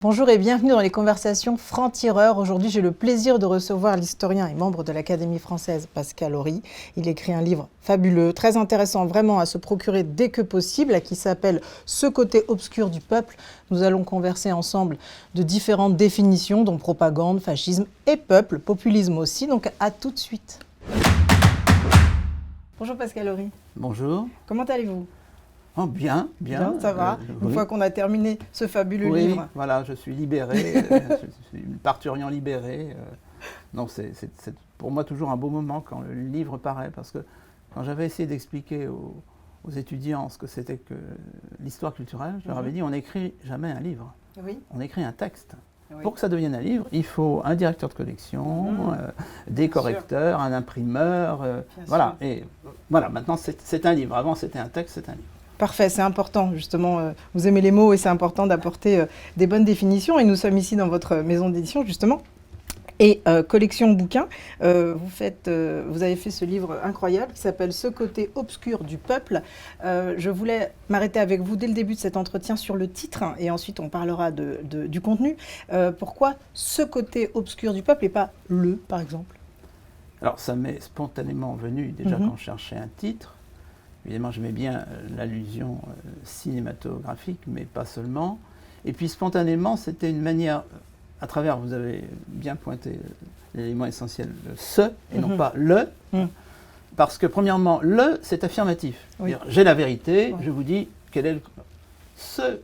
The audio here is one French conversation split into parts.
Bonjour et bienvenue dans les conversations francs-tireurs. Aujourd'hui, j'ai le plaisir de recevoir l'historien et membre de l'Académie française Pascal Horry. Il écrit un livre fabuleux, très intéressant vraiment à se procurer dès que possible, qui s'appelle « Ce côté obscur du peuple ». Nous allons converser ensemble de différentes définitions, dont propagande, fascisme et peuple, populisme aussi. Donc à tout de suite. Bonjour Pascal Horry. Bonjour. Comment allez-vous ? Oh, bien. Ça va. Une Oui. fois qu'on a terminé ce fabuleux Oui, livre. voilà, je suis libéré, je suis une parturian libérée. Donc c'est pour moi toujours un beau moment quand le livre paraît, parce que quand j'avais essayé d'expliquer aux étudiants ce que c'était que l'histoire culturelle, je leur avais dit on n'écrit jamais un livre, on écrit un texte. Oui. Pour que ça devienne un livre, il faut un directeur de collection, des correcteurs, un imprimeur, voilà. Et voilà, maintenant c'est un livre. Avant c'était un texte, c'est un livre. Parfait, c'est important justement, vous aimez les mots et c'est important d'apporter des bonnes définitions et nous sommes ici dans votre maison d'édition justement. Et collection bouquins, vous avez fait ce livre incroyable qui s'appelle « Ce côté obscur du peuple ». Je voulais m'arrêter avec vous dès le début de cet entretien sur le titre et ensuite on parlera du contenu. Pourquoi ce côté obscur du peuple et pas le, par exemple? Alors ça m'est spontanément venu déjà quand je cherchais un titre. Évidemment, j'aimais bien l'allusion cinématographique, mais pas seulement. Et puis, spontanément, c'était une manière, à travers, vous avez bien pointé l'élément essentiel, le « ce » et non pas « le ». Parce que, premièrement, « le », c'est affirmatif. Oui. J'ai la vérité, je vous dis quel est ce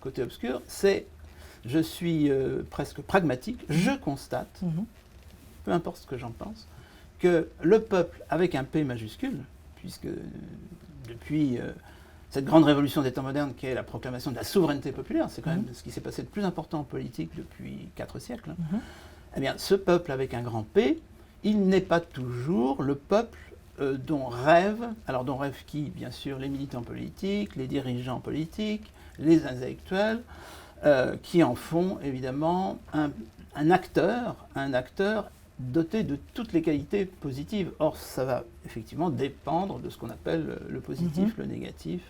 côté obscur, c'est je suis presque pragmatique, je constate, peu importe ce que j'en pense, que le peuple, avec un P majuscule, puisque depuis cette grande révolution des temps modernes qui est la proclamation de la souveraineté populaire, c'est quand même ce qui s'est passé de plus important en politique depuis 4 siècles, eh bien ce peuple avec un grand P, il n'est pas toujours le peuple dont rêvent qui, bien sûr, les militants politiques, les dirigeants politiques, les intellectuels, qui en font évidemment un acteur doté de toutes les qualités positives. Or, ça va effectivement dépendre de ce qu'on appelle le positif, le négatif.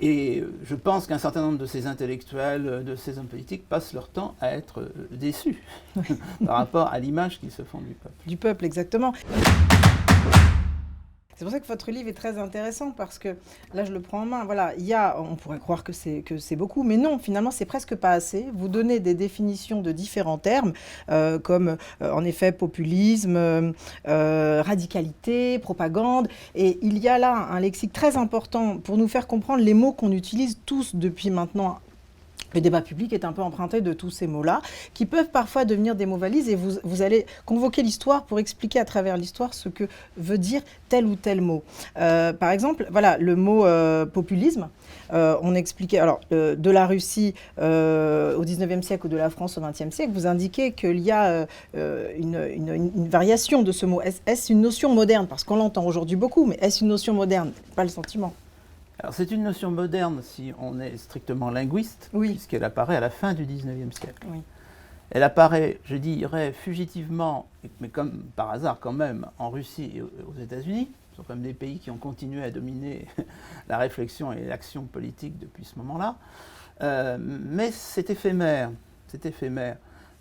Et je pense qu'un certain nombre de ces intellectuels, de ces hommes politiques, passent leur temps à être déçus par rapport à l'image qu'ils se font du peuple. Du peuple, exactement. C'est pour ça que votre livre est très intéressant, parce que là, je le prends en main. Voilà, on pourrait croire que c'est beaucoup, mais non, finalement, c'est presque pas assez. Vous donnez des définitions de différents termes, comme en effet populisme, radicalité, propagande. Et il y a là un lexique très important pour nous faire comprendre les mots qu'on utilise tous depuis maintenant. Le débat public est un peu emprunté de tous ces mots-là, qui peuvent parfois devenir des mots valises, et vous allez convoquer l'histoire pour expliquer à travers l'histoire ce que veut dire tel ou tel mot. Par exemple, voilà, le mot populisme, on expliquait, alors, de la Russie au 19e siècle ou de la France au 20e siècle, vous indiquez qu'il y a une variation de ce mot. Est-ce une notion moderne? Parce qu'on l'entend aujourd'hui beaucoup, mais est-ce une notion moderne? Pas le sentiment. Alors c'est une notion moderne si on est strictement linguiste, puisqu'elle apparaît à la fin du 19e siècle. Elle apparaît, je dirais, fugitivement, mais comme par hasard quand même, en Russie et aux États-Unis. Ce sont quand même des pays qui ont continué à dominer la réflexion et l'action politique depuis ce moment-là. Mais c'est éphémère. C'est éphémère.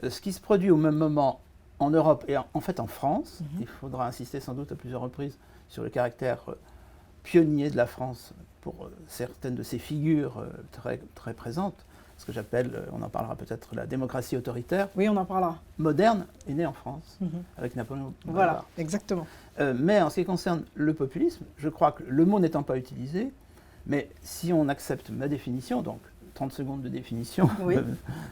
Ce qui se produit au même moment en Europe et en fait en France, il faudra insister sans doute à plusieurs reprises sur le caractère pionnier de la France pour certaines de ces figures très, très présentes, ce que j'appelle, on en parlera peut-être, la démocratie autoritaire. Oui, on en parlera. Moderne est née en France, avec Napoléon Bonaparte. Voilà, exactement. Mais en ce qui concerne le populisme, je crois que le mot n'étant pas utilisé, mais si on accepte ma définition, donc 30 secondes de définition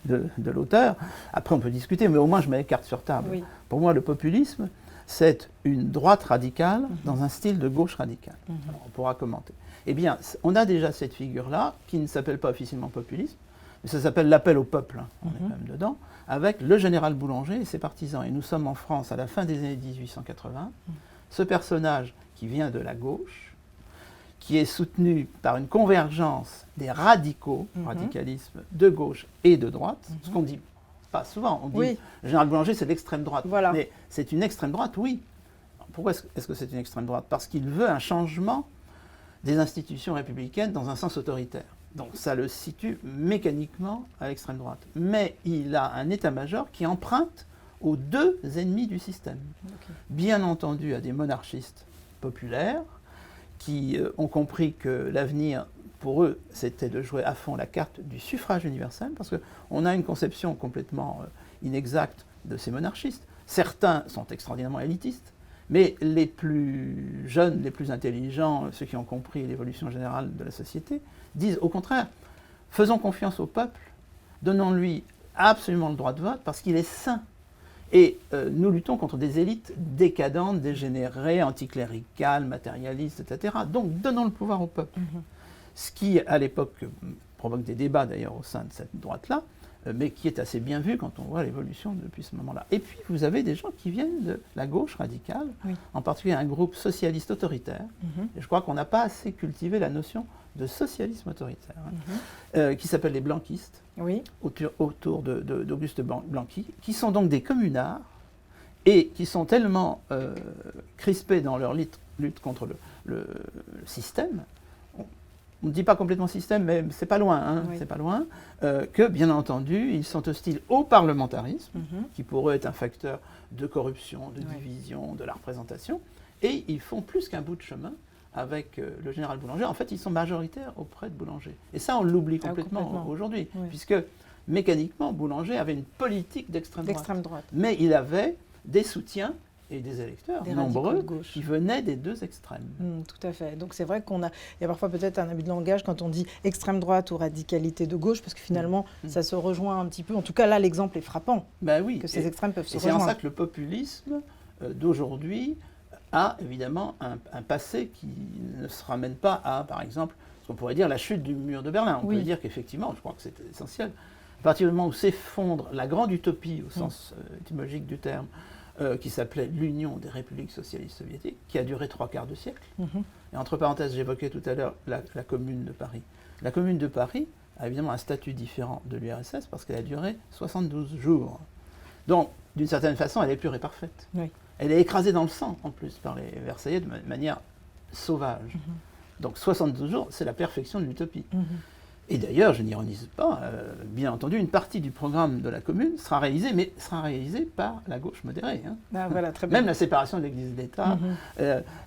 de l'auteur, après on peut discuter, mais au moins je mets les cartes sur table. Pour moi, le populisme, c'est une droite radicale dans un style de gauche radicale. Alors, on pourra commenter. Eh bien, on a déjà cette figure-là, qui ne s'appelle pas officiellement populisme, mais ça s'appelle l'appel au peuple, on est quand même dedans, avec le général Boulanger et ses partisans. Et nous sommes en France à la fin des années 1880. Ce personnage qui vient de la gauche, qui est soutenu par une convergence des radicaux, radicalisme de gauche et de droite, ce qu'on dit pas souvent. On dit le général Boulanger, c'est l'extrême droite. Voilà. Mais c'est une extrême droite, oui. Pourquoi est-ce que c'est une extrême droite? Parce qu'il veut un changement des institutions républicaines dans un sens autoritaire. Donc ça le situe mécaniquement à l'extrême droite. Mais il a un état-major qui emprunte aux deux ennemis du système. Okay. Bien entendu à des monarchistes populaires qui ont compris que l'avenir, pour eux, c'était de jouer à fond la carte du suffrage universel, parce qu'on a une conception complètement inexacte de ces monarchistes. Certains sont extraordinairement élitistes, mais les plus jeunes, les plus intelligents, ceux qui ont compris l'évolution générale de la société, disent au contraire, faisons confiance au peuple, donnons-lui absolument le droit de vote, parce qu'il est sain. Et nous luttons contre des élites décadentes, dégénérées, anticléricales, matérialistes, etc. Donc donnons le pouvoir au peuple. Ce qui, à l'époque, provoque des débats d'ailleurs au sein de cette droite-là, mais qui est assez bien vu quand on voit l'évolution depuis ce moment-là. Et puis, vous avez des gens qui viennent de la gauche radicale, en particulier un groupe socialiste autoritaire, et je crois qu'on n'a pas assez cultivé la notion de socialisme autoritaire, qui s'appelle les blanquistes, autour d'Auguste Blanqui, qui sont donc des communards, et qui sont tellement crispés dans leur lutte contre le système, on ne dit pas complètement système, mais c'est pas loin, c'est pas loin, que bien entendu, ils sont hostiles au parlementarisme, qui pour eux est un facteur de corruption, de division, de la représentation, et ils font plus qu'un bout de chemin avec le général Boulanger. En fait, ils sont majoritaires auprès de Boulanger. Et ça, on l'oublie complètement aujourd'hui, puisque mécaniquement, Boulanger avait une politique d'extrême droite. Mais il avait des soutiens et des électeurs nombreux qui venaient des deux extrêmes. Tout à fait. Donc c'est vrai il y a parfois peut-être un abus de langage quand on dit extrême droite ou radicalité de gauche, parce que finalement, ça se rejoint un petit peu. En tout cas, là, l'exemple est frappant, que ces extrêmes peuvent se rejoindre. C'est en ça que le populisme d'aujourd'hui a évidemment un passé qui ne se ramène pas à, par exemple, ce qu'on pourrait dire la chute du mur de Berlin. On peut dire qu'effectivement, je crois que c'est essentiel, à partir du moment où s'effondre la grande utopie, au sens étymologique du terme, qui s'appelait l'Union des républiques socialistes soviétiques, qui a duré 3/4 de siècle. Et entre parenthèses, j'évoquais tout à l'heure la Commune de Paris. La Commune de Paris a évidemment un statut différent de l'URSS parce qu'elle a duré 72 jours. Donc, d'une certaine façon, elle est pure et parfaite. Elle est écrasée dans le sang, en plus, par les Versaillais de manière sauvage. Donc 72 jours, c'est la perfection de l'utopie. Et d'ailleurs, je n'ironise pas, bien entendu, une partie du programme de la Commune sera réalisée, mais sera réalisée par la gauche modérée. Voilà, très bien. Même la séparation de l'Église et de l'État,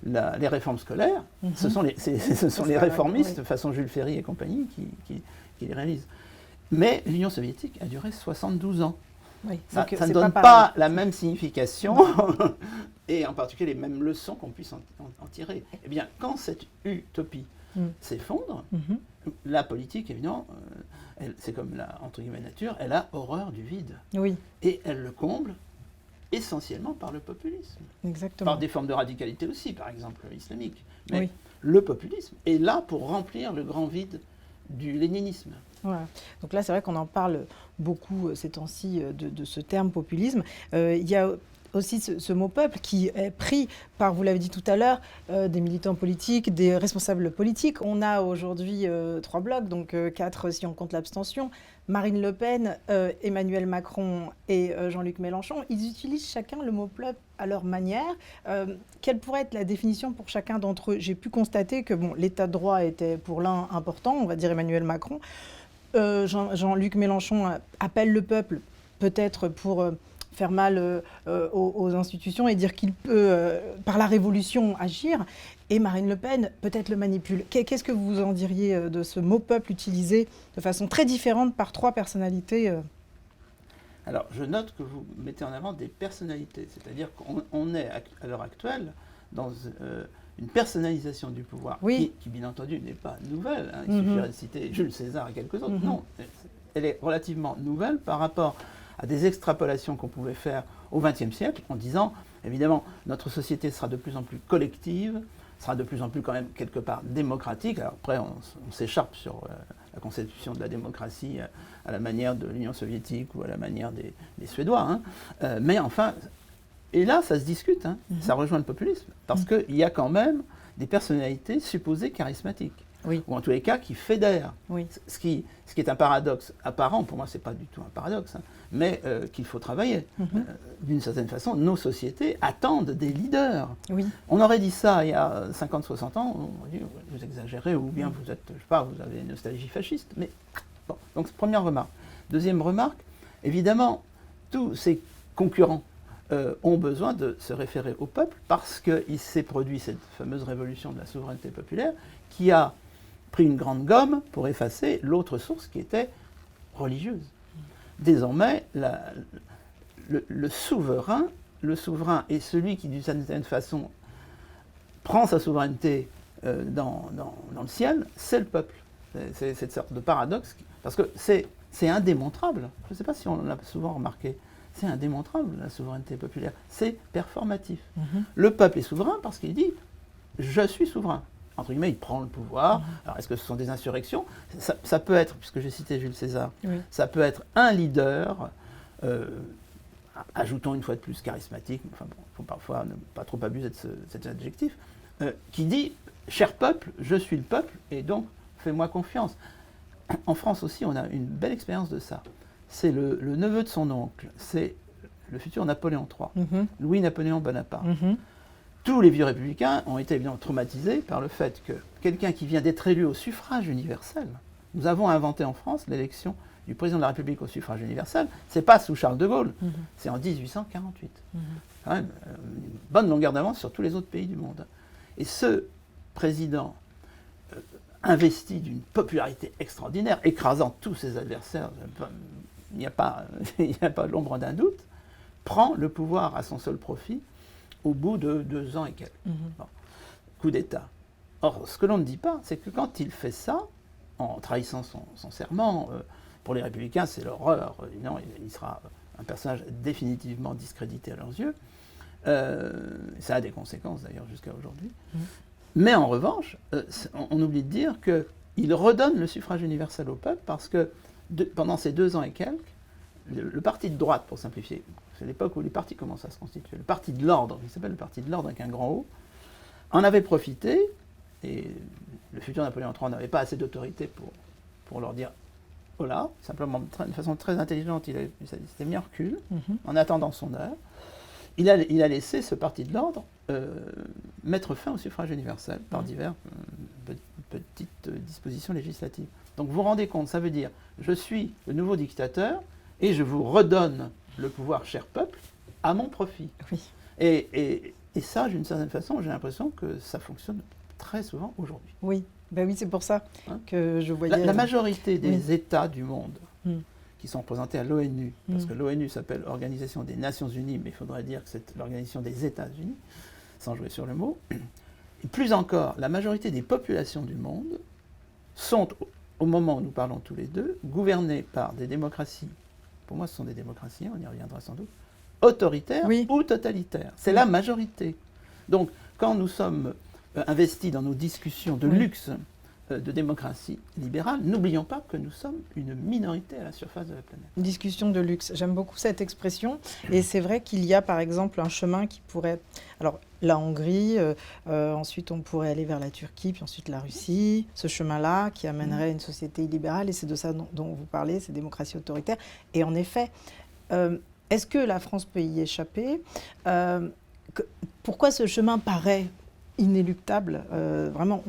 les réformes scolaires, ce sont les réformistes, façon Jules Ferry et compagnie, qui les réalisent. Mais l'Union soviétique a duré 72 ans. Ça ne donne pas la même signification, et en particulier les mêmes leçons qu'on puisse en tirer. Eh bien, quand cette utopie s'effondre, la politique, évidemment, c'est comme la entre guillemets nature, elle a horreur du vide. Et elle le comble essentiellement par le populisme. Par des formes de radicalité aussi, par exemple islamique. Mais le populisme est là pour remplir le grand vide du léninisme. Donc là, c'est vrai qu'on en parle beaucoup ces temps-ci de ce terme populisme. Il y a aussi ce mot peuple qui est pris par, vous l'avez dit tout à l'heure, des militants politiques, des responsables politiques. On a aujourd'hui 3 blocs, donc 4 si on compte l'abstention. Marine Le Pen, Emmanuel Macron et Jean-Luc Mélenchon, ils utilisent chacun le mot peuple à leur manière. Quelle pourrait être la définition pour chacun d'entre eux? J'ai pu constater que l'état de droit était pour l'un important, on va dire Emmanuel Macron. Jean-Luc Mélenchon appelle le peuple peut-être pour faire mal aux institutions et dire qu'il peut, par la révolution, agir. Et Marine Le Pen, peut-être le manipule. Qu'est-ce que vous en diriez de ce mot peuple utilisé de façon très différente par 3 personnalités Alors, je note que vous mettez en avant des personnalités. C'est-à-dire qu'on est, à l'heure actuelle, dans une personnalisation du pouvoir qui, bien entendu, n'est pas nouvelle. Il suffirait de citer Jules César et quelques autres. Non, elle est relativement nouvelle par rapport à des extrapolations qu'on pouvait faire au XXe siècle en disant, évidemment, notre société sera de plus en plus collective, sera de plus en plus quand même quelque part démocratique. Alors après, on s'écharpe sur la conception de la démocratie à la manière de l'Union soviétique ou à la manière des Suédois. Mais enfin, et là, ça se discute, ça rejoint le populisme, parce qu'il y a quand même des personnalités supposées charismatiques. Oui. ou en tous les cas qui fédère. Oui. Ce qui est un paradoxe apparent, pour moi, ce n'est pas du tout un paradoxe, hein, mais qu'il faut travailler. D'une certaine façon, nos sociétés attendent des leaders. Oui. On aurait dit ça il y a 50-60 ans, on aurait dit, vous exagérez, ou bien vous êtes, je sais pas, vous avez une nostalgie fasciste. Mais bon, donc première remarque. Deuxième remarque, évidemment, tous ces concurrents ont besoin de se référer au peuple parce qu'il s'est produit cette fameuse révolution de la souveraineté populaire qui a pris une grande gomme pour effacer l'autre source qui était religieuse. Désormais, le souverain est celui qui, d'une certaine façon, prend sa souveraineté dans le ciel, c'est le peuple. C'est cette sorte de paradoxe, parce que c'est indémontrable. Je ne sais pas si on l'a souvent remarqué. C'est indémontrable, la souveraineté populaire. C'est performatif. Le peuple est souverain parce qu'il dit « je suis souverain ». Entre guillemets, il prend le pouvoir. Alors, est-ce que ce sont des insurrections ? Ça peut être, puisque j'ai cité Jules César, ça peut être un leader, ajoutons une fois de plus charismatique, enfin bon, il faut parfois ne pas trop abuser de cet adjectif, qui dit « cher peuple, je suis le peuple, et donc fais-moi confiance ». En France aussi, on a une belle expérience de ça. C'est le neveu de son oncle, c'est le futur Napoléon III, Louis-Napoléon Bonaparte. Tous les vieux républicains ont été évidemment traumatisés par le fait que quelqu'un qui vient d'être élu au suffrage universel, nous avons inventé en France l'élection du président de la République au suffrage universel, c'est pas sous Charles de Gaulle, c'est en 1848. Quand même, une bonne longueur d'avance sur tous les autres pays du monde. Et ce président investi d'une popularité extraordinaire, écrasant tous ses adversaires, il n'y a pas l'ombre d'un doute, prend le pouvoir à son seul profit au bout de 2 ans et quelques. Bon. Coup d'État. Or, ce que l'on ne dit pas, c'est que quand il fait ça, en trahissant son serment, pour les républicains, c'est l'horreur. Évidemment, il sera un personnage définitivement discrédité à leurs yeux. Ça a des conséquences, d'ailleurs, jusqu'à aujourd'hui. Mais en revanche, on oublie de dire qu'il redonne le suffrage universel au peuple parce que pendant ces 2 ans et quelques, le parti de droite, pour simplifier, c'est l'époque où les partis commencent à se constituer, le parti de l'ordre, il s'appelle le parti de l'ordre avec un grand O, en avait profité, et le futur Napoléon III n'avait pas assez d'autorité pour leur dire « voilà », simplement, de façon très intelligente, il s'était mis en recul, en attendant son heure. Il a laissé ce parti de l'ordre mettre fin au suffrage universel par diverses petites dispositions législatives. Donc vous vous rendez compte, ça veut dire je suis le nouveau dictateur et je vous redonne le pouvoir, cher peuple, à mon profit. Oui. Et ça, d'une certaine façon, j'ai l'impression que ça fonctionne très souvent aujourd'hui. Oui, ben oui, c'est pour ça que je voyais... La majorité des États du monde qui sont représentés à l'ONU, parce que l'ONU s'appelle Organisation des Nations Unies, mais il faudrait dire que c'est l'Organisation des États-Unis, sans jouer sur le mot. Et plus encore, la majorité des populations du monde sont, au moment où nous parlons tous les deux, gouvernées par des démocraties, pour moi ce sont des démocraties, on y reviendra sans doute, autoritaires ou totalitaires. C'est la majorité. Donc, quand nous sommes investis dans nos discussions de luxe de démocratie libérale, n'oublions pas que nous sommes une minorité à la surface de la planète. Une discussion de luxe. J'aime beaucoup cette expression. Et c'est vrai qu'il y a, par exemple, un chemin qui pourrait... Alors, la Hongrie, ensuite on pourrait aller vers la Turquie, puis ensuite la Russie. Ce chemin-là qui amènerait une société libérale, et c'est de ça dont vous parlez, ces démocraties autoritaires. Et en effet, est-ce que la France peut y échapper ? Pourquoi ce chemin paraît inéluctable, vraiment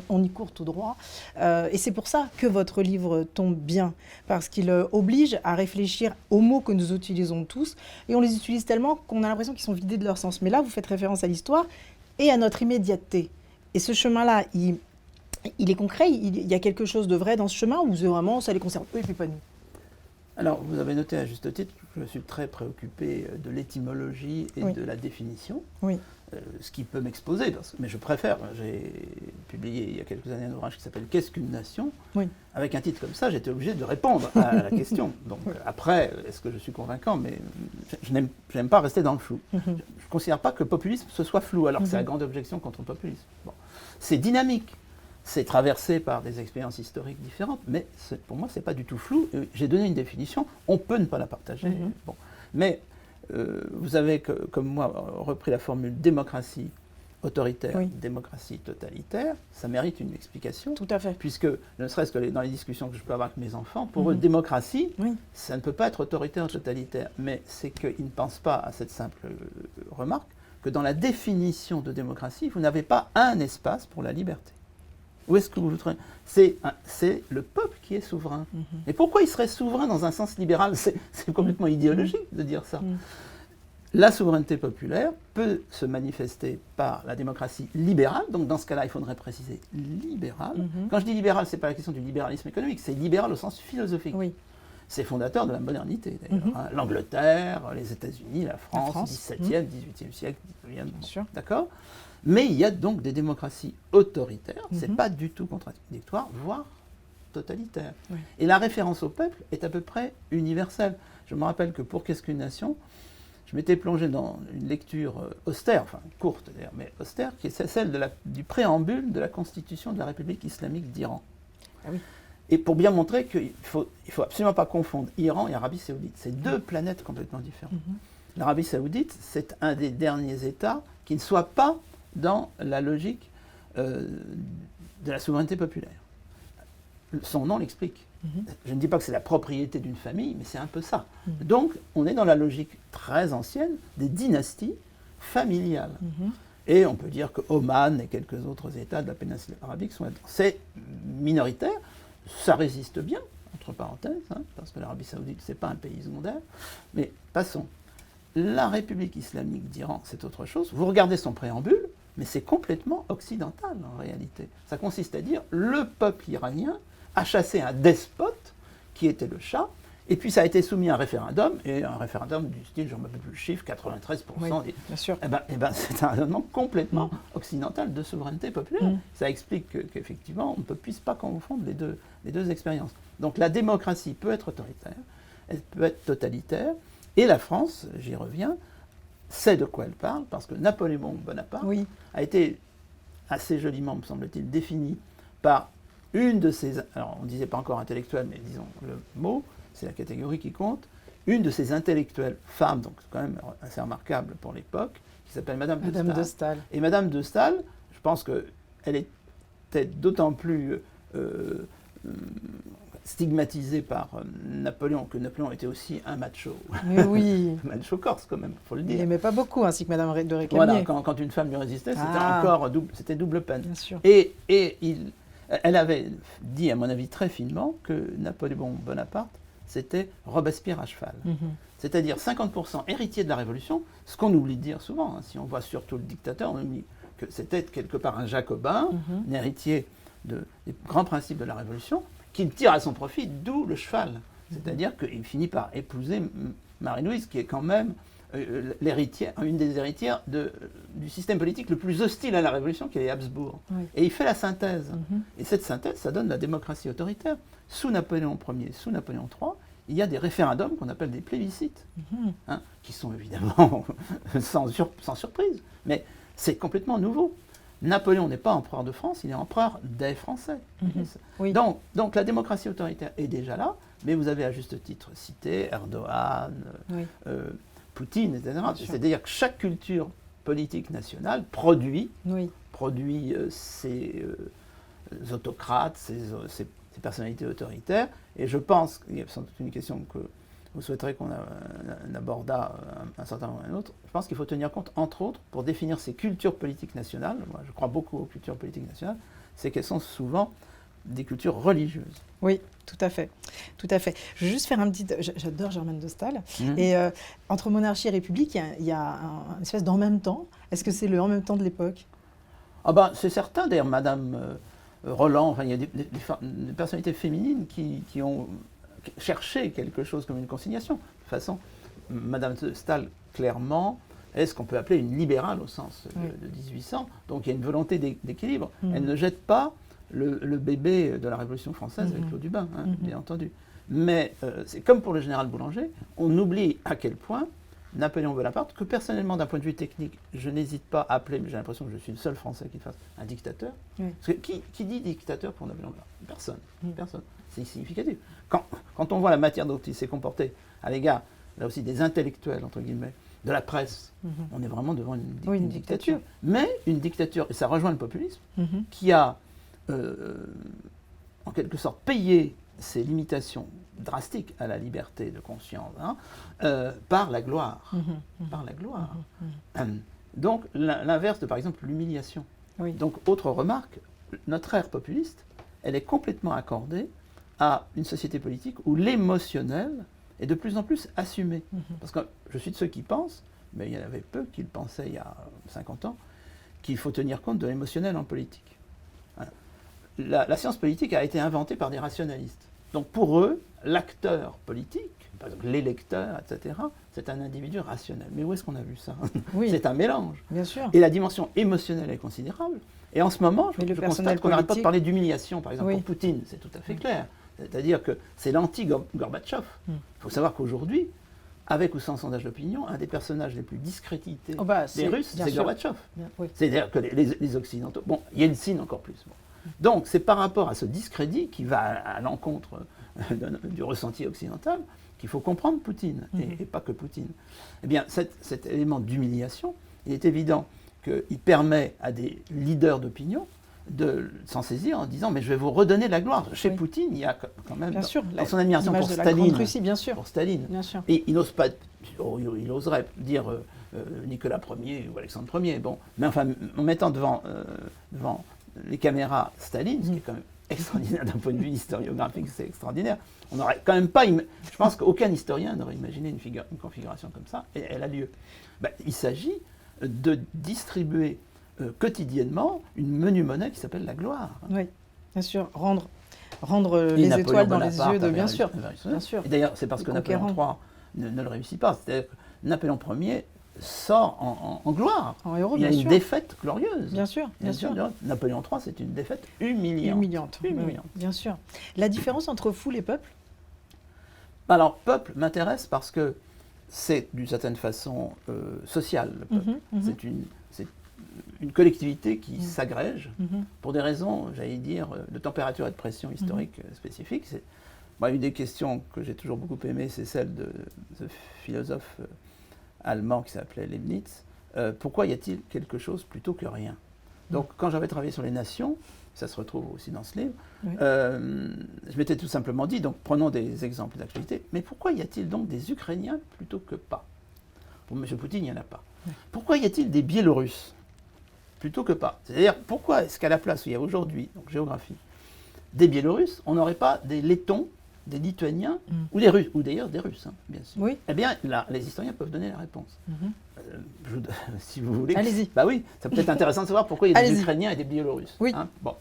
on y court tout droit, et c'est pour ça que votre livre tombe bien, parce qu'il oblige à réfléchir aux mots que nous utilisons tous, et on les utilise tellement qu'on a l'impression qu'ils sont vidés de leur sens. Mais là vous faites référence à l'histoire et à notre immédiateté, et ce chemin-là il est concret, il y a quelque chose de vrai dans ce chemin, ou vraiment ça les concerne eux et puis pas nous? Alors, vous avez noté à juste titre que je suis très préoccupé de l'étymologie et de la définition, ce qui peut m'exposer, mais je préfère. J'ai publié il y a quelques années un ouvrage qui s'appelle « Qu'est-ce qu'une nation ?» Avec un titre comme ça, j'étais obligé de répondre à la question. Donc après, est-ce que je suis convaincant? Mais je n'aime pas rester dans le flou. Je ne considère pas que le populisme ce soit flou, alors que c'est la grande objection contre le populisme. Bon. C'est dynamique. C'est traversé par des expériences historiques différentes, mais pour moi, ce n'est pas du tout flou. J'ai donné une définition, on peut ne pas la partager. Mais vous avez, comme moi, repris la formule démocratie autoritaire, Oui. démocratie totalitaire, ça mérite une explication. Tout à fait. Puisque, ne serait-ce que dans les discussions que je peux avoir avec mes enfants, pour eux, démocratie, Oui. ça ne peut pas être autoritaire ou totalitaire. Mais c'est qu'ils ne pensent pas à cette simple remarque, que dans la définition de démocratie, vous n'avez pas un espace pour la liberté. Où est-ce que vous le trouvez ? C'est le peuple qui est souverain. Et pourquoi il serait souverain dans un sens libéral ? C'est complètement idéologique de dire ça. La souveraineté populaire peut se manifester par la démocratie libérale, donc dans ce cas-là, il faudrait préciser libérale. Quand je dis libéral, ce n'est pas la question du libéralisme économique, c'est libéral au sens philosophique. Oui. C'est fondateur de la modernité, d'ailleurs. Hein. L'Angleterre, les États-Unis, la France, XVIIe, XVIIIe siècle, XIXe, d'accord ? Mais il y a donc des démocraties autoritaires, ce n'est pas du tout contradictoire, voire totalitaire. Oui. Et la référence au peuple est à peu près universelle. Je me rappelle que pour Qu'est-ce qu'une nation ? Je m'étais plongé dans une lecture austère, enfin courte d'ailleurs, mais austère, qui est celle du préambule de la Constitution de la République islamique d'Iran. Ah oui. Et pour bien montrer qu'il ne faut absolument pas confondre Iran et Arabie Saoudite. C'est deux planètes complètement différentes. L'Arabie Saoudite, c'est un des derniers États qui ne soit pas dans la logique de la souveraineté populaire. Son nom l'explique. Je ne dis pas que c'est la propriété d'une famille, mais c'est un peu ça. Donc, on est dans la logique très ancienne des dynasties familiales. Et on peut dire que Oman et quelques autres États de la péninsule arabique sont là-dedans. C'est minoritaire, ça résiste bien, entre parenthèses, hein, parce que l'Arabie Saoudite, ce n'est pas un pays secondaire. Mais passons. La République islamique d'Iran, c'est autre chose. Vous regardez son préambule, mais c'est complètement occidental en réalité. Ça consiste à dire le peuple iranien a chassé un despote qui était le Shah, et puis ça a été soumis à un référendum, et un référendum du style, je ne me rappelle plus le chiffre, 93%. Oui, bien sûr. Eh ben, c'est un raisonnement complètement occidental de souveraineté populaire. Ça explique qu'effectivement, on ne puisse pas confondre les deux expériences. Donc la démocratie peut être autoritaire, elle peut être totalitaire, et la France, j'y reviens, sait de quoi elle parle, parce que Napoléon Bonaparte a été assez joliment, me semble-t-il, défini par une de ces, alors on ne disait pas encore intellectuelle, mais disons le mot, c'est la catégorie qui compte, une de ces intellectuelles femmes, donc c'est quand même assez remarquable pour l'époque, qui s'appelle Madame de Staël. Et Madame de Staël, je pense qu'elle était d'autant plus stigmatisée par Napoléon, que Napoléon était aussi un macho. Mais oui. Un macho corse quand même, il faut le dire. Il n'aimait pas beaucoup, ainsi que Madame de Récamier. Voilà, quand une femme lui résistait, c'était double peine. Bien sûr. Et elle avait dit, à mon avis, très finement, que Napoléon Bonaparte, c'était Robespierre à cheval. C'est-à-dire 50% héritier de la Révolution, ce qu'on oublie de dire souvent, hein, si on voit surtout le dictateur, on oublie que c'était quelque part un jacobin, un héritier des grands principes de la Révolution, qui tire à son profit, d'où le cheval. C'est-à-dire qu'il finit par épouser Marie-Louise, qui est quand même une des héritières du système politique le plus hostile à la Révolution, qui est les Habsbourg. Et il fait la synthèse. Et cette synthèse, ça donne la démocratie autoritaire. Sous Napoléon Ier, sous Napoléon III, il y a des référendums qu'on appelle des plébiscites, hein, qui sont évidemment sans surprise, mais c'est complètement nouveau. Napoléon n'est pas empereur de France, il est empereur des Français. Donc la démocratie autoritaire est déjà là, mais vous avez à juste titre cité Erdogan, Poutine, etc. C'est-à-dire que chaque culture politique nationale produit ses autocrates, ses personnalités autoritaires. Et je pense, il y a sans doute une question que vous souhaiterez qu'on abordât un certain moment ou un autre, je pense qu'il faut tenir compte, entre autres, pour définir ces cultures politiques nationales, moi je crois beaucoup aux cultures politiques nationales, c'est qu'elles sont souvent des cultures religieuses. Oui, tout à fait. Tout à fait. Je vais juste faire un petit... J'adore Germaine de Staël. Et entre monarchie et république, il y a une espèce d'en même temps. Est-ce que c'est le en même temps de l'époque ? Ah ben, c'est certain, d'ailleurs, Madame Roland, enfin, il y a des personnalités féminines qui ont cherché quelque chose comme une conciliation. De toute façon, Madame de Staël, clairement, est ce qu'on peut appeler une libérale au sens de 1800. Donc il y a une volonté d'équilibre. Elle ne jette pas le bébé de la Révolution française avec l'eau du bain, hein, bien entendu. Mais c'est comme pour le général Boulanger, on oublie à quel point Napoléon Bonaparte, que personnellement, d'un point de vue technique, je n'hésite pas à appeler, mais j'ai l'impression que je suis le seul Français qui fasse un dictateur. Parce que qui dit dictateur pour Napoléon Bonaparte ? Personne. Personne. C'est significatif. Quand on voit la matière dont il s'est comporté à l'égard, là aussi, des intellectuels, entre guillemets, de la presse. On est vraiment devant une Oui, une dictature. Mais une dictature, et ça rejoint le populisme, Mhm. qui a en quelque sorte payé ces limitations drastiques à la liberté de conscience par la gloire. Mhm. Par la gloire. Mhm. Donc l'inverse de par exemple l'humiliation. Oui. Donc autre remarque, notre ère populiste, elle est complètement accordée à une société politique où l'émotionnel est de plus en plus assumé. Parce que je suis de ceux qui pensent, mais il y en avait peu qui le pensaient il y a 50 ans, qu'il faut tenir compte de l'émotionnel en politique. Voilà. La science politique a été inventée par des rationalistes. Donc pour eux, l'acteur politique, par exemple l'électeur, etc., c'est un individu rationnel. Mais où est-ce qu'on a vu ça? Oui. C'est un mélange. Bien sûr. Et la dimension émotionnelle est considérable. Et en ce moment, je personnel constate qu'on n'arrête pas de politique- parler d'humiliation. Par exemple, Oui. pour Poutine, c'est tout à fait clair. C'est-à-dire que c'est l'anti-Gorbatchev. Il faut savoir qu'aujourd'hui, avec ou sans sondage d'opinion, un des personnages les plus discrédités Oh bah, des c'est- Russes, bien c'est sûr. Gorbatchev. Bien, oui. C'est-à-dire que les Occidentaux... Bon, Yeltsin encore plus. Bon. Donc, c'est par rapport à ce discrédit qui va à l'encontre du ressenti occidental qu'il faut comprendre Poutine, et pas que Poutine. Eh bien, cet élément d'humiliation, il est évident qu'il permet à des leaders d'opinion de s'en saisir en disant « mais je vais vous redonner de la gloire ». Chez Oui. Poutine, il y a quand même Bien sûr. dans son admiration L'image pour de la grande Staline, Russie, bien sûr. pour Staline. Bien sûr. Et il n'ose pas, il oserait dire Nicolas Ier ou Alexandre Ier, bon, mais enfin, en mettant devant les caméras Staline, ce qui est quand même extraordinaire d'un point de vue historiographique, c'est extraordinaire. On n'aurait quand même pas, je pense qu'aucun historien n'aurait imaginé une configuration comme ça, et elle a lieu. Ben, il s'agit de distribuer quotidiennement une menu monnaie qui s'appelle la gloire. Oui, bien sûr. Rendre Et les Napoléon étoiles dans les Bonaparte yeux de... avait Bien réussi- sûr. avait réussi. Bien sûr. Et d'ailleurs, c'est parce Les que Napoléon conquérants. III ne le réussit pas. C'est-à-dire que Napoléon Ier sort en gloire. En héros, Il y a bien une sûr. défaite glorieuse. Bien sûr, bien sûr. Napoléon III, c'est une défaite humiliante. Humiliante. Oui, Humiliante. bien sûr. La différence entre foule et peuple? Alors, peuple m'intéresse parce que c'est d'une certaine façon social, le peuple. C'est une collectivité qui s'agrège pour des raisons, j'allais dire, de température et de pression historique spécifiques. Une des questions que j'ai toujours beaucoup aimées, c'est celle de ce philosophe allemand qui s'appelait Leibniz. Pourquoi y a-t-il quelque chose plutôt que rien? Donc, quand j'avais travaillé sur les nations, ça se retrouve aussi dans ce livre, je m'étais tout simplement dit, donc prenons des exemples d'actualité, mais pourquoi y a-t-il donc des Ukrainiens plutôt que pas? Pour M. Poutine, il n'y en a pas. Pourquoi y a-t-il des Biélorusses plutôt que pas? C'est-à-dire, pourquoi est-ce qu'à la place où il y a aujourd'hui, donc géographie, des Biélorusses, on n'aurait pas des Lettons, des Lituaniens, ou des Russes, ou d'ailleurs des Russes, bien sûr. Oui. Eh bien, là, les historiens peuvent donner la réponse. Si vous voulez. Allez-y. Bah oui, ça peut être intéressant de savoir pourquoi il y a des Allez-y. Ukrainiens et des Biélorusses. Oui. Bon.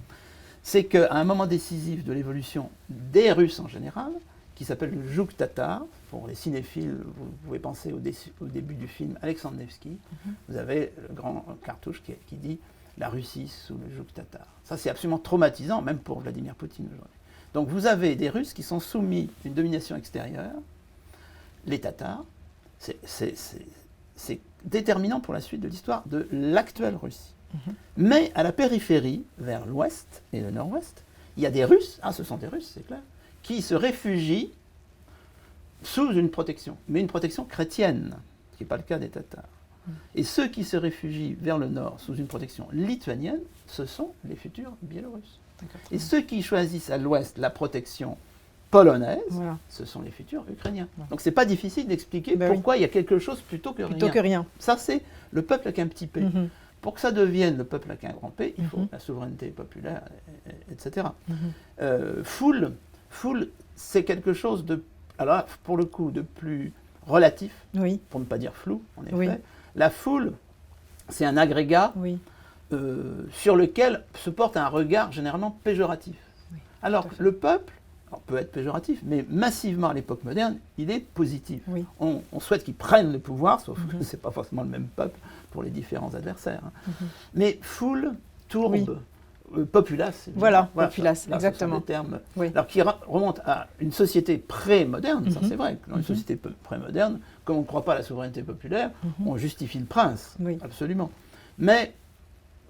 C'est qu'à un moment décisif de l'évolution des Russes en général, qui s'appelle le joug tatar, pour les cinéphiles, vous pouvez penser au début du film Alexandre Nevsky, vous avez le grand cartouche qui dit la Russie sous le joug tatar. Ça, c'est absolument traumatisant, même pour Vladimir Poutine aujourd'hui. Donc vous avez des Russes qui sont soumis à une domination extérieure, les Tatars, c'est déterminant pour la suite de l'histoire de l'actuelle Russie. Mais à la périphérie, vers l'ouest et le nord-ouest, il y a des Russes, ce sont des Russes, c'est clair, qui se réfugient sous une protection, mais une protection chrétienne, ce qui n'est pas le cas des Tatars. Et ceux qui se réfugient vers le nord sous une protection lituanienne, ce sont les futurs Biélorusses. Et ceux qui choisissent à l'ouest la protection polonaise, ce sont les futurs Ukrainiens. Donc c'est pas difficile d'expliquer pourquoi il y a quelque chose plutôt que rien. Ça, c'est le peuple avec un petit P. Pour que ça devienne le peuple avec un grand P, il faut la souveraineté populaire, etc. Foule, c'est quelque chose de, alors pour le coup, de plus relatif, pour ne pas dire flou, en effet. La foule, c'est un agrégat sur lequel se porte un regard généralement péjoratif. Alors le peuple peut être péjoratif, mais massivement à l'époque moderne, il est positif. On souhaite qu'il prenne le pouvoir, sauf que ce n'est pas forcément le même peuple pour les différents adversaires. Mais foule, tourbe, populace. Voilà, populace, là, exactement. Ce sont des termes alors, qui remontent à une société pré-moderne, ça c'est vrai. Dans une société pré-moderne, comme on ne croit pas à la souveraineté populaire, on justifie le prince, absolument. Mais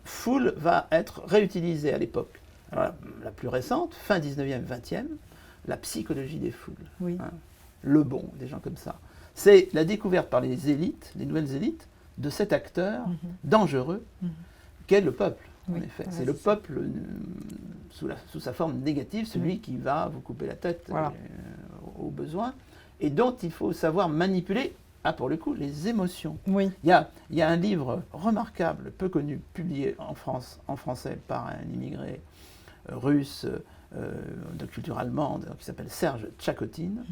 foule va être réutilisée à l'époque. Alors, la plus récente, fin 19e, 20e, la psychologie des foules. Le bon, des gens comme ça. C'est la découverte par les élites, les nouvelles élites, de cet acteur dangereux qu'est le peuple. En effet, c'est le peuple sous sa forme négative, celui qui va vous couper la tête au besoin, et dont il faut savoir manipuler, pour le coup, les émotions. Oui. Il y a un livre remarquable, peu connu, publié en français par un immigré russe de culture allemande, qui s'appelle Serge Tchakotine.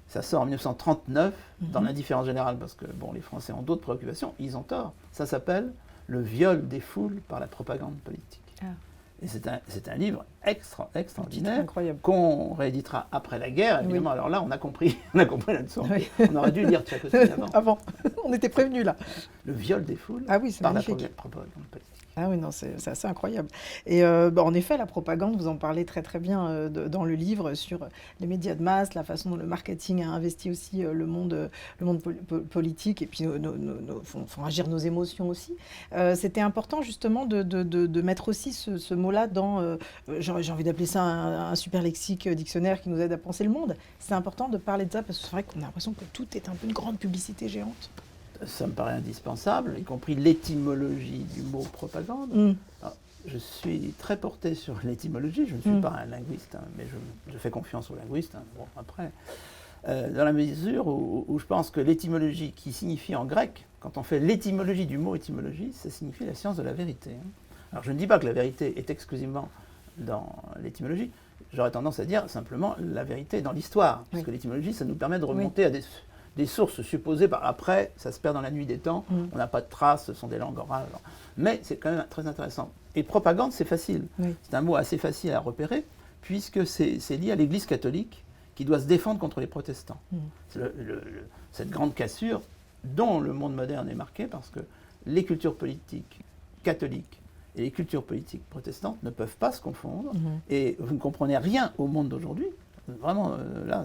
Ça sort en 1939, dans l'indifférence générale, parce que les Français ont d'autres préoccupations, ils ont tort. Ça s'appelle « Le viol des foules par la propagande politique ». Et c'est un livre extraordinaire qu'on rééditera après la guerre. Évidemment, alors là, on a compris la leçon. On aurait dû lire Tchakotine avant. On était prévenus là. Le viol des foules par la propagande politique. Ah oui, non, c'est assez incroyable. Et en effet, la propagande, vous en parlez très très bien dans le livre sur les médias de masse, la façon dont le marketing a investi aussi le monde politique et puis font agir nos émotions aussi. C'était important justement de mettre aussi ce mot-là dans, j'ai envie d'appeler ça un super lexique dictionnaire qui nous aide à penser le monde. C'est important de parler de ça parce que c'est vrai qu'on a l'impression que tout est un peu une grande publicité géante. Ça me paraît indispensable, y compris l'étymologie du mot propagande. Alors, je suis très porté sur l'étymologie, je ne suis pas un linguiste, mais je fais confiance aux linguistes, après. Dans la mesure où je pense que l'étymologie qui signifie en grec, quand on fait l'étymologie du mot étymologie, ça signifie la science de la vérité. Alors je ne dis pas que la vérité est exclusivement dans l'étymologie, j'aurais tendance à dire simplement la vérité dans l'histoire, parce que l'étymologie, ça nous permet de remonter à des sources supposées, après, ça se perd dans la nuit des temps, on n'a pas de traces, ce sont des langues orales. Mais c'est quand même très intéressant. Et propagande, c'est facile. C'est un mot assez facile à repérer, puisque c'est lié à l'Église catholique qui doit se défendre contre les protestants. C'est cette grande cassure dont le monde moderne est marqué, parce que les cultures politiques catholiques et les cultures politiques protestantes ne peuvent pas se confondre, et vous ne comprenez rien au monde d'aujourd'hui. Vraiment, là,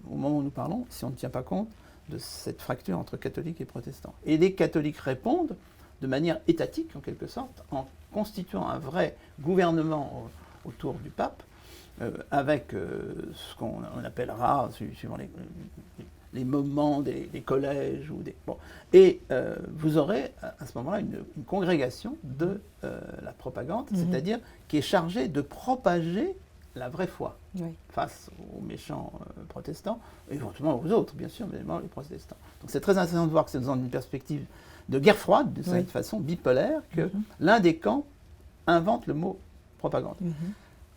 au moment où nous parlons, si on ne tient pas compte de cette fracture entre catholiques et protestants. Et les catholiques répondent de manière étatique, en quelque sorte, en constituant un vrai gouvernement autour du pape, avec ce qu'on appellera, suivant les moments des collèges. Et vous aurez à ce moment-là une congrégation de la propagande, c'est-à-dire qui est chargée de propager la vraie foi face aux méchants protestants, et éventuellement aux autres, bien sûr, mais les protestants. Donc c'est très intéressant de voir que c'est dans une perspective de guerre froide, de cette façon bipolaire, que l'un des camps invente le mot propagande.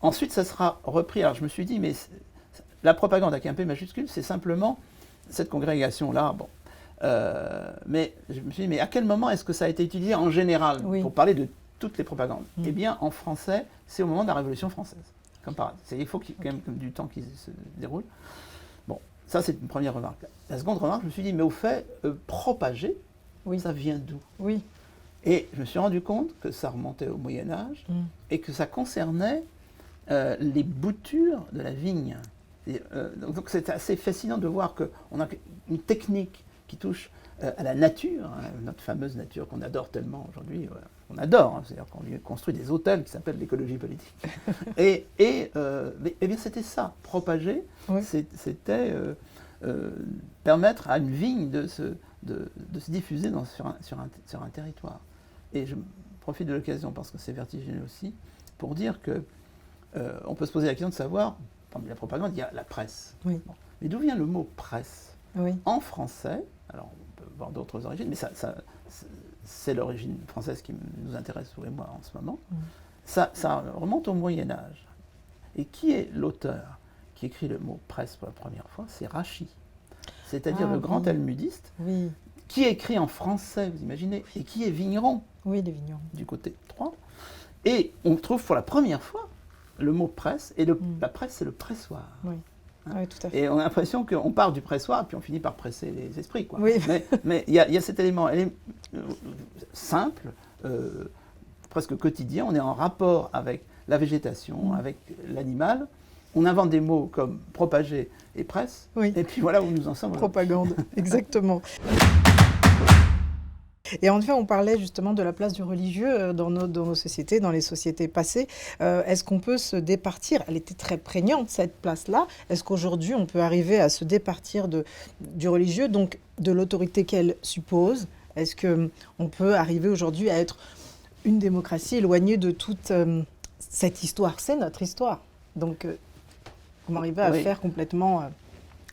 Ensuite, ça sera repris. Alors je me suis dit, mais la propagande avec un P majuscule, c'est simplement cette congrégation-là. Mais je me suis dit, mais à quel moment est-ce que ça a été utilisé en général pour parler de toutes les propagandes? Eh bien, en français, c'est au moment de la Révolution française. Comme par hasard. Il faut qu'il y ait quand même du temps qui se déroule. Ça c'est une première remarque. La seconde remarque, je me suis dit, mais au fait, propager, ça vient d'où? Et je me suis rendu compte que ça remontait au Moyen-Âge et que ça concernait les boutures de la vigne. Donc c'est assez fascinant de voir qu'on a une technique qui touche à la nature, notre fameuse nature qu'on adore tellement aujourd'hui. On adore, c'est-à-dire qu'on lui construit des hôtels qui s'appellent l'écologie politique. Mais bien c'était ça, propager, c'était permettre à une vigne de se diffuser sur un territoire. Et je profite de l'occasion, parce que c'est vertigineux aussi, pour dire qu'on peut se poser la question de savoir, parmi la propagande, il y a la presse. Mais d'où vient le mot presse? En français, alors on peut voir d'autres origines, mais c'est l'origine française qui nous intéresse, vous et moi, en ce moment. Ça remonte au Moyen-Âge. Et qui est l'auteur qui écrit le mot presse pour la première fois? C'est Rachy. C'est-à-dire le grand talmudiste, qui écrit en français, vous imaginez, et qui est vigneron. Les vignerons. Du côté de Troyes. Et on trouve pour la première fois le mot presse, et la presse, c'est le pressoir. Tout à fait. Et on a l'impression qu'on part du pressoir, puis on finit par presser les esprits. Mais il y a cet élément simple, presque quotidien. On est en rapport avec la végétation, avec l'animal. On invente des mots comme propager et presse. Et puis voilà où nous en sommes. Propagande, exactement. Et en fait, on parlait justement de la place du religieux dans nos sociétés, dans les sociétés passées. Est-ce qu'on peut se départir? Elle était très prégnante, cette place-là. Est-ce qu'aujourd'hui, on peut arriver à se départir du religieux, donc de l'autorité qu'elle suppose? Est-ce qu'on peut arriver aujourd'hui à être une démocratie éloignée de toute cette histoire? C'est notre histoire. Donc, comment arriver à faire complètement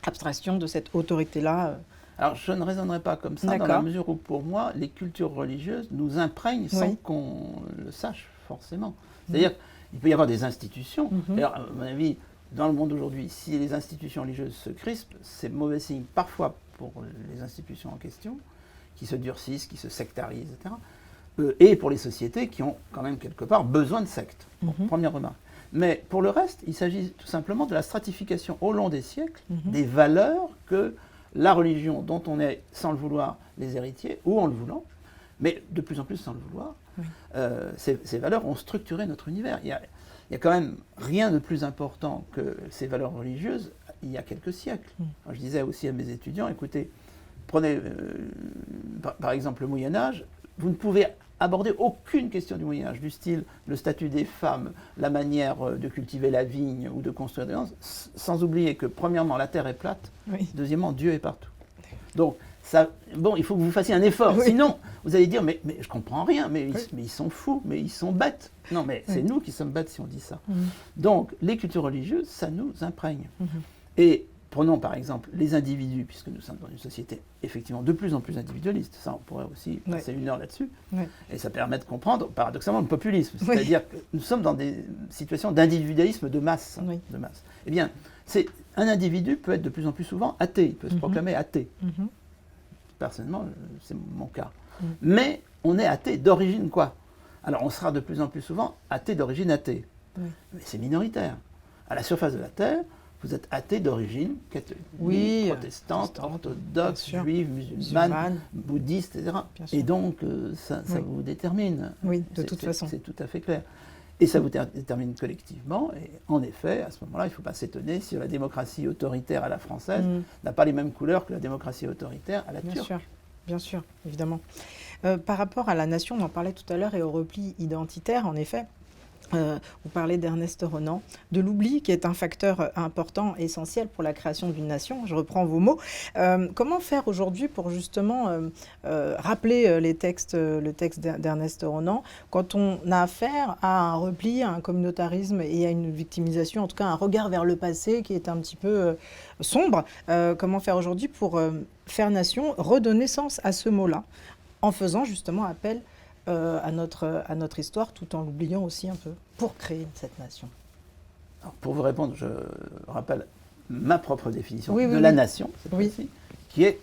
abstraction de cette autorité-là? Alors, je ne raisonnerai pas comme ça, dans la mesure où, pour moi, les cultures religieuses nous imprègnent sans qu'on le sache forcément. C'est-à-dire qu'il peut y avoir des institutions. D'ailleurs, à mon avis, dans le monde d'aujourd'hui, si les institutions religieuses se crispent, c'est mauvais signe parfois pour les institutions en question, qui se durcissent, qui se sectarisent, etc. Et pour les sociétés qui ont quand même quelque part besoin de sectes. Première remarque. Mais pour le reste, il s'agit tout simplement de la stratification au long des siècles des valeurs que la religion, dont on est, sans le vouloir, les héritiers, ou en le voulant, mais de plus en plus sans le vouloir, ces valeurs ont structuré notre univers. Il y a quand même rien de plus important que ces valeurs religieuses il y a quelques siècles. Je disais aussi à mes étudiants, écoutez, prenez par exemple le Moyen-Âge, vous ne pouvez aborder aucune question du Moyen-Âge, du style le statut des femmes, la manière de cultiver la vigne ou de construire des lances, sans oublier que, premièrement, la terre est plate, deuxièmement, Dieu est partout. Donc, ça, bon, il faut que vous fassiez un effort, sinon, vous allez dire, mais je comprends rien, mais ils sont fous, mais ils sont bêtes. Non, mais c'est nous qui sommes bêtes si on dit ça. Donc, les cultures religieuses, ça nous imprègne. Et prenons par exemple les individus, puisque nous sommes dans une société effectivement de plus en plus individualiste. Ça, on pourrait aussi passer une heure là-dessus. Et ça permet de comprendre, paradoxalement, le populisme. C'est-à-dire que nous sommes dans des situations d'individualisme de masse. De masse. Eh bien, un individu peut être de plus en plus souvent athée, il peut se proclamer athée. Personnellement, c'est mon cas. Mais on est athée d'origine quoi? Alors, on sera de plus en plus souvent athée d'origine athée. Mais c'est minoritaire. À la surface de la Terre, vous êtes athée d'origine catholique, protestante, orthodoxe, juive, musulmane, bouddhiste, etc. Et donc, ça vous détermine. Oui, de toute façon. C'est tout à fait clair. Et ça vous détermine collectivement. Et en effet, à ce moment-là, il ne faut pas s'étonner si la démocratie autoritaire à la française n'a pas les mêmes couleurs que la démocratie autoritaire à la turque. Bien sûr, évidemment. Par rapport à la nation, on en parlait tout à l'heure, et au repli identitaire, en effet. Vous parlez d'Ernest Renan, de l'oubli qui est un facteur important, essentiel pour la création d'une nation. Je reprends vos mots. Comment faire aujourd'hui pour justement rappeler le texte d'Ernest Renan quand on a affaire à un repli, à un communautarisme et à une victimisation, en tout cas un regard vers le passé qui est un petit peu sombre. Comment faire aujourd'hui pour faire nation, redonner sens à ce mot-là, en faisant justement appel à notre histoire, tout en l'oubliant aussi un peu, pour créer cette nation? Alors, pour vous répondre, je rappelle ma propre définition de la nation, cette fois-ci, qui est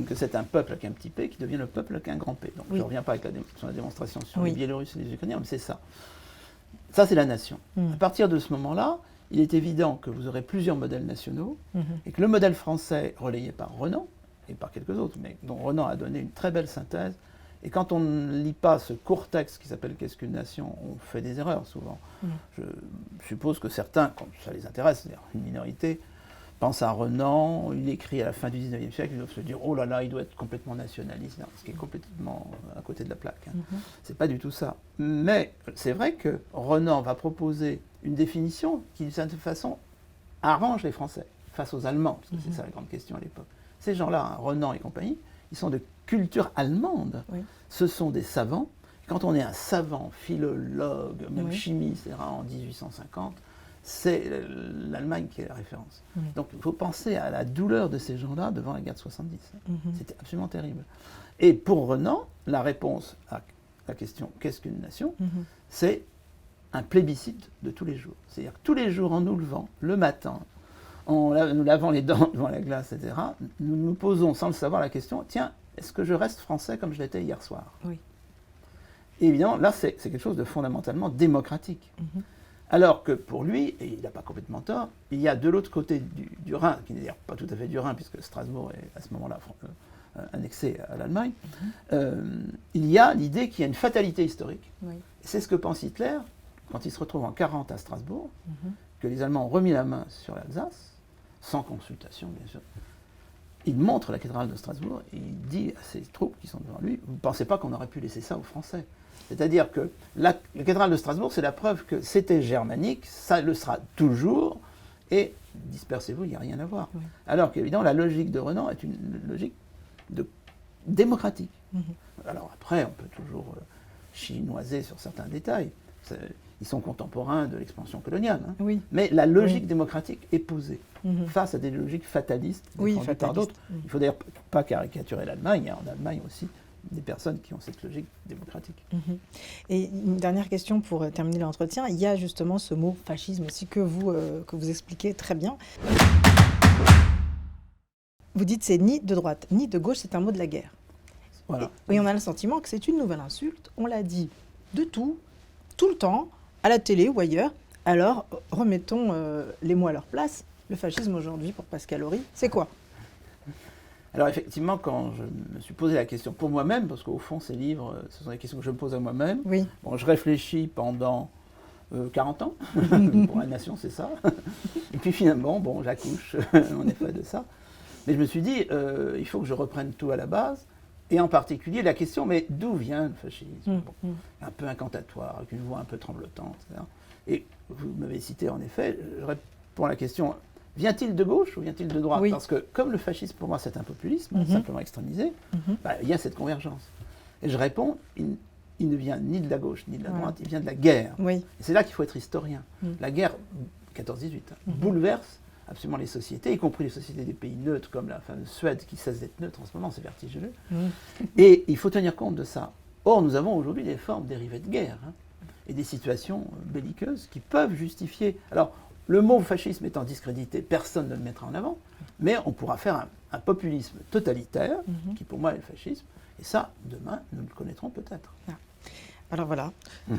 que c'est un peuple avec un petit p qui devient le peuple avec un grand P. Donc je ne reviens pas sur la démonstration sur les Biélorusses et les Ukrainiens, mais c'est ça. Ça, c'est la nation. À partir de ce moment-là, il est évident que vous aurez plusieurs modèles nationaux, et que le modèle français, relayé par Renan, et par quelques autres, mais dont Renan a donné une très belle synthèse. Et quand on ne lit pas ce court texte qui s'appelle « Qu'est-ce qu'une nation ?», on fait des erreurs souvent. Je suppose que certains, quand ça les intéresse, c'est-à-dire une minorité, pensent à Renan, il écrit à la fin du XIXe siècle, ils doivent se dire « Oh là là, il doit être complètement nationaliste », ce qui est complètement à côté de la plaque. C'est pas du tout ça. Mais c'est vrai que Renan va proposer une définition qui, d'une certaine façon, arrange les Français face aux Allemands, parce que c'est ça la grande question à l'époque. Ces gens-là, Renan et compagnie, ils sont de culture allemande. Ce sont des savants. Quand on est un savant, philologue, même chimiste, etc., en 1850, c'est l'Allemagne qui est la référence. Donc il faut penser à la douleur de ces gens-là devant la guerre de 70. C'était absolument terrible. Et pour Renan, la réponse à la question « Qu'est-ce qu'une nation ?», c'est un plébiscite de tous les jours. C'est-à-dire que tous les jours, en nous levant, le matin, en nous lavant les dents devant la glace, etc., nous nous posons sans le savoir la question « Tiens, est-ce que je reste français comme je l'étais hier soir ?» Et évidemment, là, c'est quelque chose de fondamentalement démocratique. Alors que pour lui, et il n'a pas complètement tort, il y a de l'autre côté du Rhin, qui n'est d'ailleurs pas tout à fait du Rhin, puisque Strasbourg est à ce moment-là annexé à l'Allemagne, il y a l'idée qu'il y a une fatalité historique. C'est ce que pense Hitler quand il se retrouve en 1940 à Strasbourg, que les Allemands ont remis la main sur l'Alsace, sans consultation bien sûr. il montre la cathédrale de Strasbourg et il dit à ses troupes qui sont devant lui, vous ne pensez pas qu'on aurait pu laisser ça aux Français? C'est-à-dire que la cathédrale de Strasbourg, c'est la preuve que c'était germanique, ça le sera toujours, et dispersez-vous, il n'y a rien à voir. Oui. Alors qu'évidemment, la logique de Renan est une logique démocratique. Alors après, on peut toujours chinoiser sur certains détails. Ils sont contemporains de l'expansion coloniale. Hein. Oui. Mais la logique démocratique est posée face à des logiques fatalistes défendues par d'autres. Il ne faut d'ailleurs pas caricaturer l'Allemagne. Il y a en Allemagne aussi des personnes qui ont cette logique démocratique. Et une dernière question pour terminer l'entretien. Il y a justement ce mot fascisme aussi que vous expliquez très bien. Vous dites c'est ni de droite ni de gauche, c'est un mot de la guerre. Voilà. Et on a le sentiment que c'est une nouvelle insulte. On l'a dit de tout le temps, à la télé ou ailleurs. Alors, remettons les mots à leur place. Le fascisme aujourd'hui, pour Pascal Horry, c'est quoi? Alors effectivement, quand je me suis posé la question pour moi-même, parce qu'au fond, ces livres, ce sont des questions que je me pose à moi-même, bon, je réfléchis pendant 40 ans. Pour la nation, c'est ça. Et puis finalement, bon, j'accouche en effet de ça. Mais je me suis dit, il faut que je reprenne tout à la base. Et en particulier la question, mais d'où vient le fascisme? Un peu incantatoire, avec une voix un peu tremblotante, etc. Et vous m'avez cité en effet, je réponds à la question, vient-il de gauche ou vient-il de droite? Parce que comme le fascisme pour moi c'est un populisme, simplement extrémisé, il y a cette convergence. Et je réponds, il ne vient ni de la gauche ni de la droite, il vient de la guerre. Et c'est là qu'il faut être historien. La guerre, 14-18, bouleverse absolument les sociétés, y compris les sociétés des pays neutres, comme la fameuse Suède qui cesse d'être neutre en ce moment, c'est vertigineux. Et il faut tenir compte de ça. Or, nous avons aujourd'hui des formes dérivées de guerre, et des situations belliqueuses qui peuvent justifier... Alors, le mot fascisme étant discrédité, personne ne le mettra en avant, mais on pourra faire un populisme totalitaire, qui pour moi est le fascisme, et ça, demain, nous le connaîtrons peut-être. Alors voilà,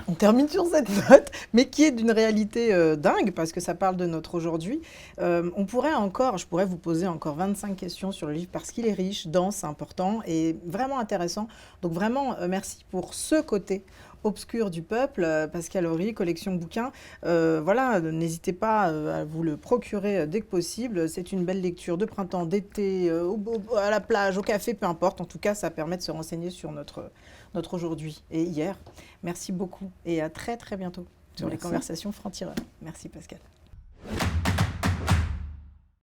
on termine sur cette note, mais qui est d'une réalité dingue, parce que ça parle de notre aujourd'hui. Je pourrais vous poser encore 25 questions sur le livre, parce qu'il est riche, dense, important et vraiment intéressant. Donc vraiment, merci pour ce côté obscur du peuple, Pascal Horry, collection bouquins. Voilà, n'hésitez pas à vous le procurer dès que possible. C'est une belle lecture de printemps, d'été, à la plage, au café, peu importe. En tout cas, ça permet de se renseigner sur notre aujourd'hui et hier. Merci beaucoup et à très très bientôt sur les conversations francs-tireurs. Merci Pascal.